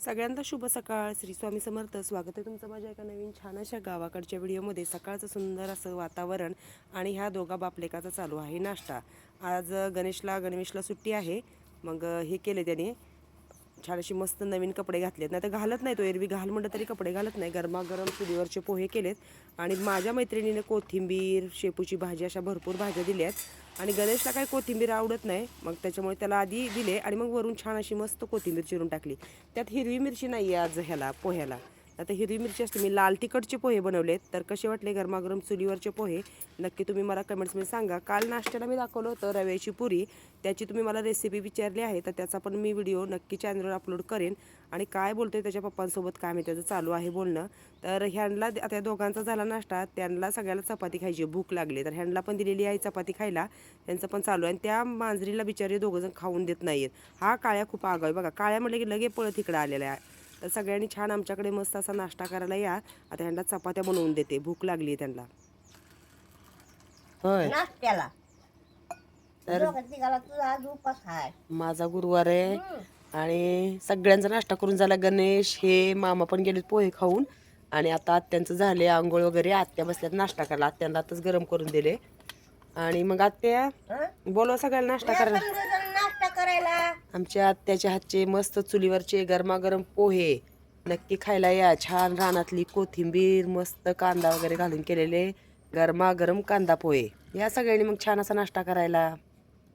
सगळ्यांना शुभ सकाळ. श्री स्वामी समर्थ. स्वागत आहे तुमचं माझ्या एका नवीन छान अशा गावाकडच्या व्हिडिओमध्ये. सकाळचं सुंदर असं वातावरण आणि ह्या दोघा बापलेकाचा चालू आहे नाश्ता. आज गणेशला सुट्टी आहे. मग हे केले त्याने छान अशी मस्त नवीन कपडे घातलेत. नाही तर घालत नाही तो, एरवी घाल म्हणलं तरी कपडे घालत नाही. गरमागरम चुलीवरचे पोहे केलेत आणि माझ्या मैत्रिणीने कोथिंबीर, शेपूची भाजी अशा भरपूर भाज्या दिल्यात आणि गणेशला काही कोथिंबीर आवडत नाही. मग त्याच्यामुळे त्याला आधी दिले आणि मग वरून छान अशी मस्त कोथिंबीर चिरून टाकली. त्यात हिरवी मिरची नाही आहे आज ह्याला पोह्याला. आता हिरवी मिरची असते. मी लाल तिखटचे पोहे बनवलेत. तर कसे वाटले गरमागरम चुलीवरचे पोहे नक्की तुम्ही मला कमेंट्समध्ये सांगा. काल नाश्त्याला मी दाखवलं होतं रव्याची पुरी, त्याची तुम्ही मला रेसिपी विचारली आहे, तर त्याचा पण मी व्हिडिओ नक्की चॅनलवर अपलोड करेन. आणि काय बोलतोय त्याच्या पप्पांसोबत काय मी त्याचं चालू आहे बोलणं. तर ह्यांना आता या दोघांचा झाला नाश्ता, त्यांना सगळ्याला चपाती खायची भूक लागली, तर ह्यांना पण दिलेली आहे चपाती खायला. त्यांचं पण चालू आहे. आणि त्या मांजरीला बिचारी दोघंजण खाऊन देत नाहीत. हा काळ्या खूप आगाव आहे बघा. काळ्या म्हटलं की लगे पळत इकडं आलेला आहे. तर सगळ्यांनी छान आमच्याकडे मस्त असा नाश्ता करायला या. आता ह्यांना चपात्या बनवून देते, भूक लागली आहे त्यांना. होय नाश्त्याला तर आज उपास आहे. माझा गुरुवार आहे आणि सगळ्यांचा नाश्ता करून झाला. गणेश हे मामा पण गेलेत पोहे खाऊन आणि आता आत्यांचं झाले आंघोळ वगैरे. आत्या बसल्यात नाश्ता करायला. आत्यांना आताच गरम करून दिले आणि मग आत्या बोलवा सगळ्याला नाश्ता करायला. नाश्ता करायला आमच्या आत्याच्या हातचे मस्त चुलीवरचे गरमागरम पोहे नक्की खायला या. छान रानातली कोथिंबीर, मस्त कांदा वगैरे घालून केलेले गरमागरम कांदा पोहे. या सगळ्यांनी मग छान असा नाश्ता करायला.